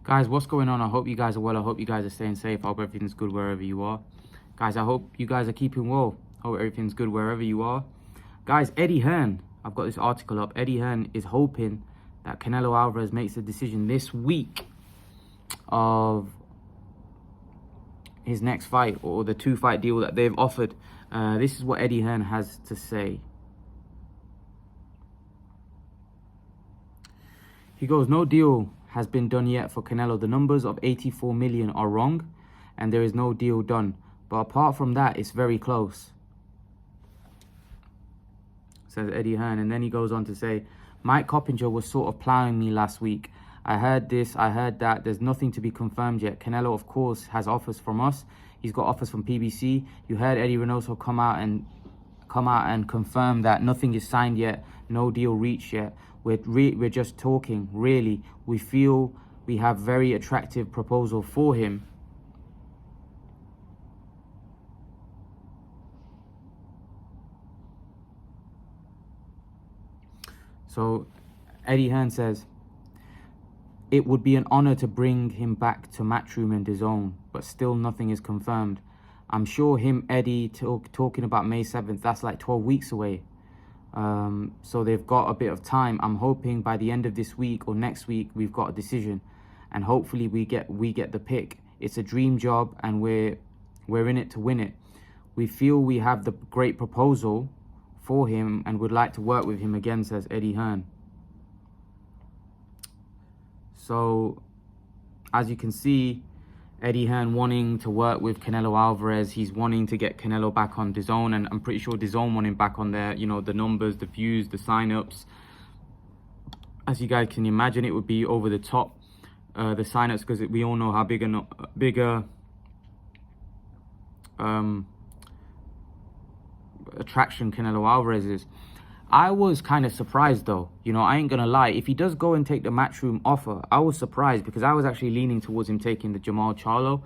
Guys, what's going on? I hope you guys are well. I hope you guys are staying safe. I hope everything's good wherever you are. Guys, I hope you guys are keeping well. Hope everything's good wherever you are. Guys, Eddie Hearn, I've got this article up. Eddie Hearn is hoping that Canelo Alvarez makes a decision this week of his next fight, or the 2-fight deal that they've offered. This is what Eddie Hearn has to say. He goes, "No deal has been done yet for Canelo. The numbers of 84 million are wrong and there is no deal done. But apart from that, it's very close," says Eddie Hearn. And then he goes on to say, "Mike Coppinger was sort of plowing me last week. I heard this, I heard that. There's nothing to be confirmed yet. Canelo, of course, has offers from us. He's got offers from PBC. You heard Eddie Reynoso come out and confirm that nothing is signed yet, no deal reached yet. We're just talking, really. We feel we have very attractive proposal for him." So Eddie Hearn says, "It would be an honor to bring him back to Matchroom and DAZN, but still nothing is confirmed. I'm sure Eddie talking about May 7th, that's like 12 weeks away. So they've got a bit of time. I'm hoping by the end of this week or next week we've got a decision, and hopefully we get the pick. It's a dream job and we're in it to win it. We feel we have the great proposal for him and would like to work with him again," says Eddie Hearn. So as you can see, Eddie Hearn wanting to work with Canelo Alvarez. He's wanting to get Canelo back on DAZN, and I'm pretty sure DAZN want him back on there. You know, the numbers, the views, the signups. As you guys can imagine, it would be over the top, the signups, because we all know how bigger attraction Canelo Alvarez is. I was kind of surprised though, you know, I ain't gonna lie. If he does go and take the Matchroom offer, I was surprised, because I was actually leaning towards him taking the Jamal Charlo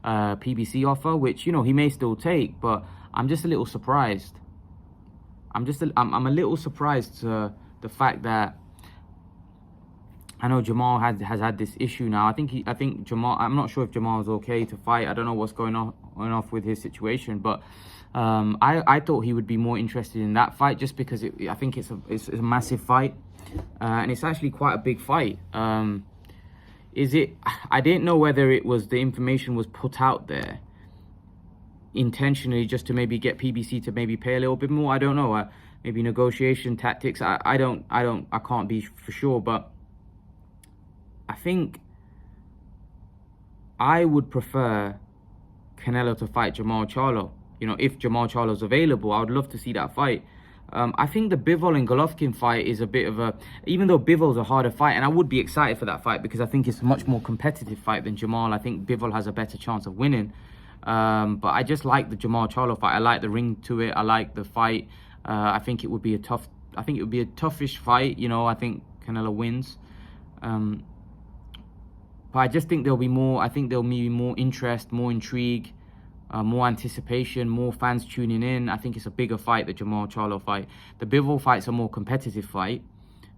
PBC offer, which, you know, he may still take, but I'm just a little surprised. I'm a little surprised to the fact that I know Jamal has had this issue now. I think Jamal, I'm not sure if Jamal's okay to fight. I don't know what's going on off with his situation, but I thought he would be more interested in that fight, just because I think it's a massive fight, and it's actually quite a big fight. I didn't know whether it was the information was put out there intentionally just to maybe get PBC to maybe pay a little bit more. I don't know. Maybe negotiation tactics. I can't be for sure, but I think I would prefer Canelo to fight Jamal Charlo. You know, if Jamal Charlo's available, I would love to see that fight. I think the Bivol and Golovkin fight is a bit of a, even though Bivol's a harder fight, and I would be excited for that fight because I think it's a much more competitive fight than Jamal. I think Bivol has a better chance of winning. But I just like the Jamal Charlo fight. I like the ring to it. I like the fight. I think it would be a toughish fight. You know, I think Canelo wins. But I just think there'll be more. I think there'll be more interest, more intrigue, more anticipation, more fans tuning in. I think it's a bigger fight, the Jamal Charlo fight. The Bivol fight's a more competitive fight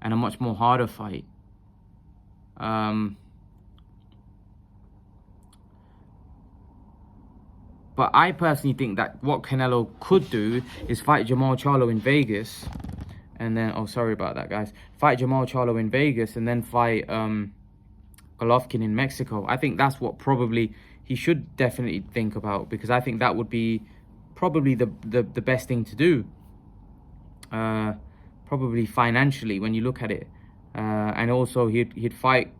and a much more harder fight. But I personally think that what Canelo could do is fight Jamal Charlo in Vegas, and then, oh, sorry about that, guys. Fight Jamal Charlo in Vegas and then fight Golovkin in Mexico. I think that's what probably he should definitely think about, because I think that would be probably the best thing to do. Probably financially when you look at it. And also he'd fight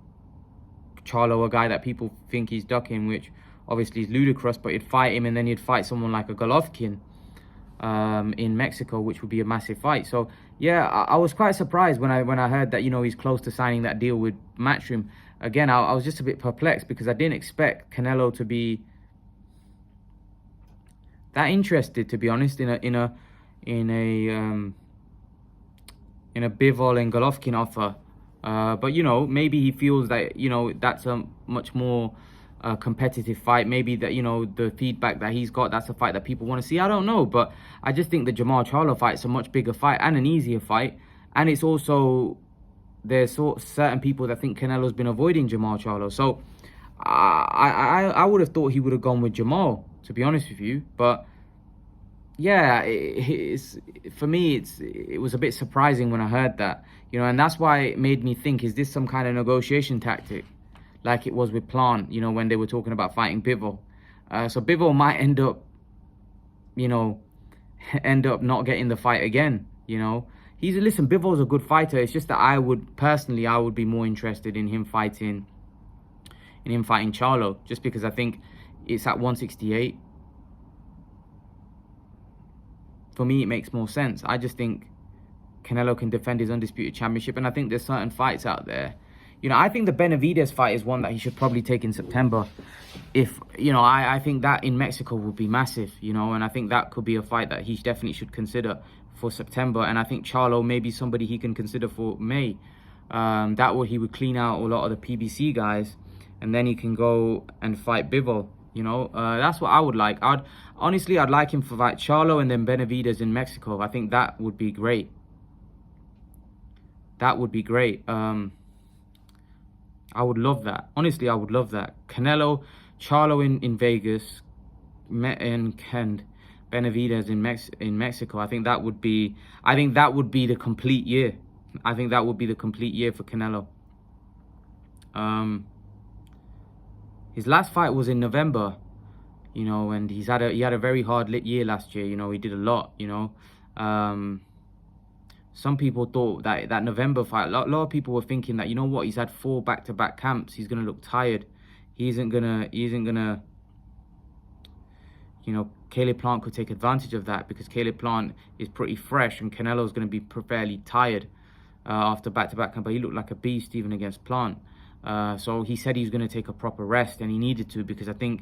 Charlo, a guy that people think he's ducking, which obviously is ludicrous, but he'd fight him, and then he'd fight someone like a Golovkin in Mexico, which would be a massive fight. So yeah, I was quite surprised when I heard that, you know, he's close to signing that deal with Matchroom. Again, I was just a bit perplexed because I didn't expect Canelo to be that interested, to be honest, in a Bivol and Golovkin offer. But you know, maybe he feels that, you know, that's a much more competitive fight. Maybe that, you know, the feedback that he's got, that's a fight that people want to see. I don't know, but I just think the Jamal Charlo fight is a much bigger fight and an easier fight, and it's also there's certain people that think Canelo's been avoiding Jamal Charlo. So I would have thought he would have gone with Jamal, to be honest with you. But yeah, for me, it was a bit surprising when I heard that, you know, and that's why it made me think, is this some kind of negotiation tactic, like it was with Plant, you know, when they were talking about fighting Bivol? So Bivol might end up, you know, not getting the fight again, you know. Listen, Bivol's a good fighter. It's just that I would be more interested in him fighting Charlo, just because I think it's at 168. For me, it makes more sense. I just think Canelo can defend his undisputed championship, and I think there's certain fights out there. You know, I think the Benavidez fight is one that he should probably take in September. If, you know, I think that in Mexico would be massive, you know, and I think that could be a fight that he definitely should consider for September. And I think Charlo may be somebody he can consider for May. He would clean out a lot of the PBC guys, and then he can go and fight Bivol. You know, that's what I would like. I'd like him for fight Charlo and then Benavidez in Mexico. I think that would be great. That would be great. I would love that. Honestly, I would love that. Canelo, Charlo in Vegas, and Benavidez in Mexico. I think that would be the complete year. I think that would be the complete year for Canelo. His last fight was in November, you know, and he had a very hard year last year. You know, he did a lot. You know, some people thought that November fight, a lot of people were thinking that, you know what, he's had 4 back-to-back camps. He's gonna look tired. He isn't gonna. You know, Caleb Plant could take advantage of that because Caleb Plant is pretty fresh, and Canelo's gonna be fairly tired after back-to-back camp. But he looked like a beast even against Plant. So he said he was going to take a proper rest, and he needed to, because I think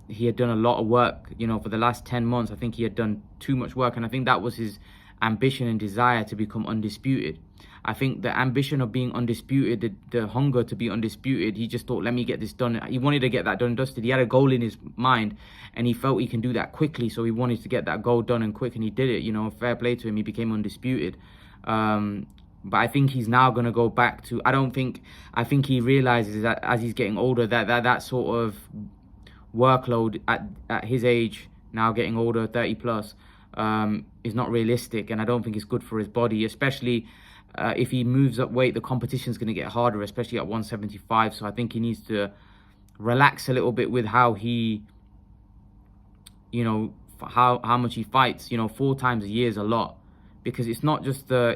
he had done a lot of work, you know, for the last 10 months. I think he had done too much work, and I think that was his ambition and desire to become undisputed. I think the ambition of being undisputed, the hunger to be undisputed, he just thought, let me get this done. He wanted to get that done and dusted. He had a goal in his mind, and he felt he can do that quickly, so he wanted to get that goal done and quick, and he did it. You know, fair play to him. He became undisputed. But I think he's now going to go back to, I think he realizes that as he's getting older, that sort of workload at his age, now getting older, 30 plus, is not realistic. And I don't think it's good for his body, especially if he moves up weight. The competition's going to get harder, especially at 175. So I think he needs to relax a little bit with how he, you know, how much he fights. You know, 4 times a year is a lot. Because it's not just the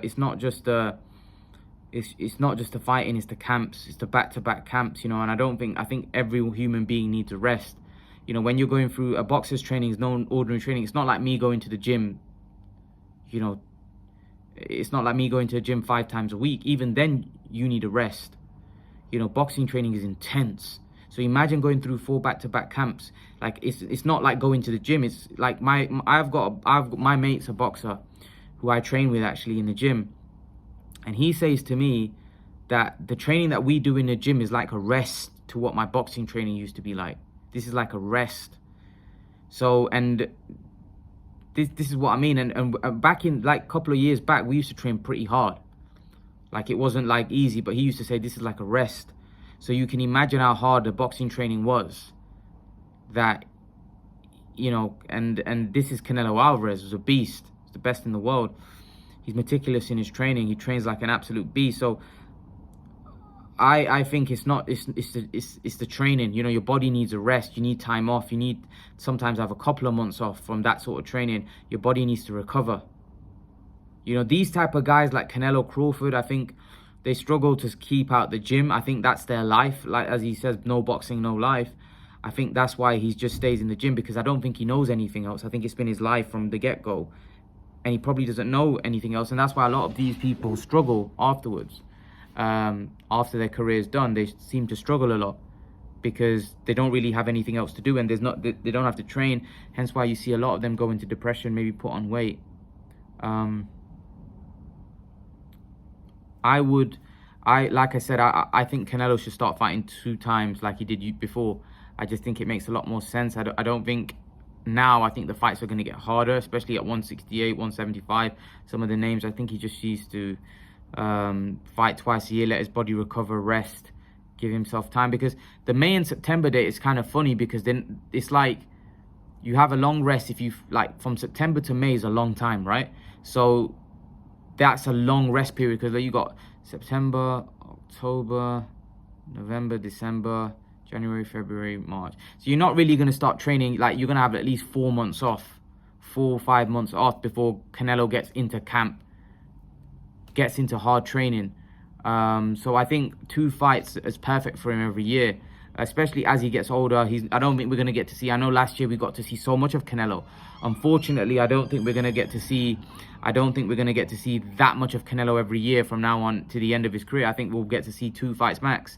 fighting, it's the camps, it's the back-to-back camps, you know. And I think every human being needs a rest. You know, when you're going through a boxer's training, is no ordinary training. It's not like me going to the gym, you know. It's not like me going to the gym 5 times a week. Even then, you need a rest. You know, boxing training is intense. So imagine going through 4 back-to-back camps. Like, it's not like going to the gym. It's like my mate's a boxer who I train with actually in the gym, and he says to me that the training that we do in the gym is like a rest to what my boxing training used to be like. This is like a rest. So, and this is what I mean. And back in, like, a couple of years back, we used to train pretty hard. Like, it wasn't like easy, but he used to say this is like a rest. So you can imagine how hard the boxing training was. That, you know, and this is Canelo Alvarez, who's a beast. He's the best in the world. He's meticulous in his training. He trains like an absolute beast. So I think it's the training. You know, your body needs a rest. You need time off. You need sometimes have a couple of months off from that sort of training. Your body needs to recover. You know, these type of guys like Canelo, Crawford, I think they struggle to keep out the gym. I think that's their life. Like, as he says, no boxing, no life. I think that's why he just stays in the gym, because I don't think he knows anything else. I think it's been his life from the get-go. And he probably doesn't know anything else. And that's why a lot of these people struggle afterwards. After their career is done, they seem to struggle a lot because they don't really have anything else to do, and they don't have to train. Hence why you see a lot of them go into depression, maybe put on weight. Like I said, I think Canelo should start fighting 2 times like he did before. I just think it makes a lot more sense. I don't think now, I think the fights are going to get harder, especially at 168, 175. Some of the names, I think he just needs to Fight twice a year, let his body recover, rest, give himself time. Because the May and September date is kind of funny, because then it's like you have a long rest. If you like, from September to May is a long time, right? So that's a long rest period, because you got September, October, November, December, January, February, March. So you're not really going to start training, like you're going to have at least 4 months off, 4 or 5 months off before Canelo gets into camp, gets into hard training. So I think 2 fights is perfect for him every year, especially as he gets older. I don't think we're going to get to see, I know last year we got to see so much of Canelo. Unfortunately, I don't think we're going to get to see that much of Canelo every year from now on to the end of his career. I think we'll get to see 2 fights max.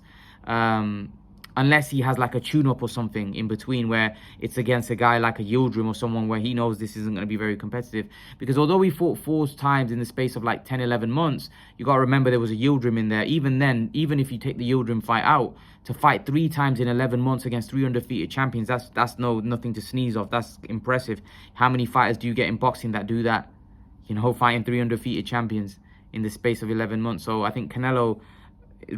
Unless he has like a tune-up or something in between, where it's against a guy like a Yildirim or someone where he knows this isn't going to be very competitive. Because although he fought 4 times in the space of like 10, 11 months, you got to remember there was a Yildirim in there. Even then, even if you take the Yildirim fight out, to fight 3 times in 11 months against 3 undefeated champions, that's nothing to sneeze off. That's impressive. How many fighters do you get in boxing that do that? You know, fighting 3 undefeated champions in the space of 11 months. So I think Canelo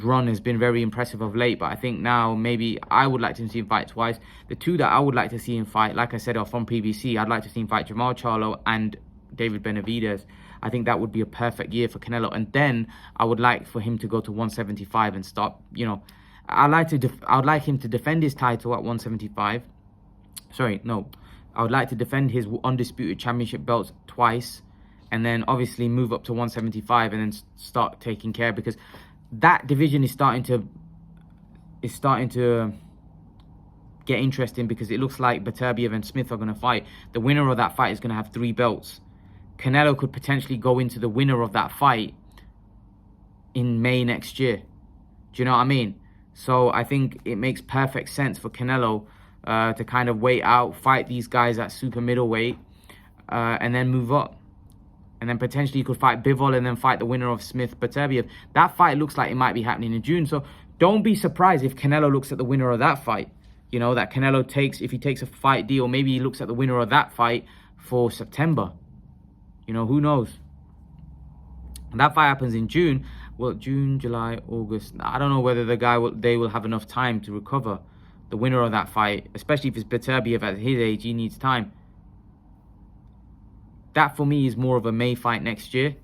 run has been very impressive of late, but I think now maybe I would like to see him fight twice. The 2 that I would like to see him fight, like I said, are from PBC. I'd like to see him fight Jermall Charlo and David Benavidez. I think that would be a perfect year for Canelo. And then I would like for him to go to 175 and stop, you know, I'd like him to defend his title at 175. Sorry, no. I would like to defend his undisputed championship belts twice, and then obviously move up to 175 and then start taking care, because that division is starting to get interesting, because it looks like Beterbiev and Smith are going to fight. The winner of that fight is going to have 3 belts. Canelo could potentially go into the winner of that fight in May next year. Do you know what I mean? So I think it makes perfect sense for Canelo to kind of wait out, fight these guys at super middleweight, and then move up. And then potentially you could fight Bivol and then fight the winner of Smith-Beterbiev. That fight looks like it might be happening in June. So don't be surprised if Canelo looks at the winner of that fight. You know, that Canelo takes, if he takes a fight deal, maybe he looks at the winner of that fight for September. You know, who knows? And that fight happens in June. Well, June, July, August. I don't know whether they will have enough time to recover. The winner of that fight, especially if it's Beterbiev at his age, he needs time. That for me is more of a May fight next year,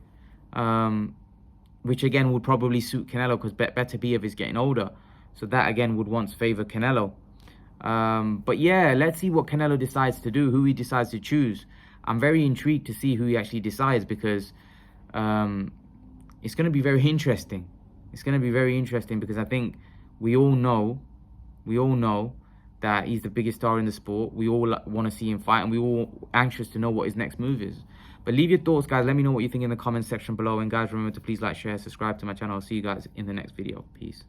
which again would probably suit Canelo, because Beterbiev is getting older. So that again would once favor Canelo. But yeah, let's see what Canelo decides to do, who he decides to choose. I'm very intrigued to see who he actually decides, because it's going to be very interesting. It's going to be very interesting, because I think we all know that he's the biggest star in the sport. We all want to see him fight, and we all anxious to know what his next move is. But leave your thoughts, guys. Let me know what you think in the comments section below. And guys, remember to please like, share, subscribe to my channel. I'll see you guys in the next video. Peace.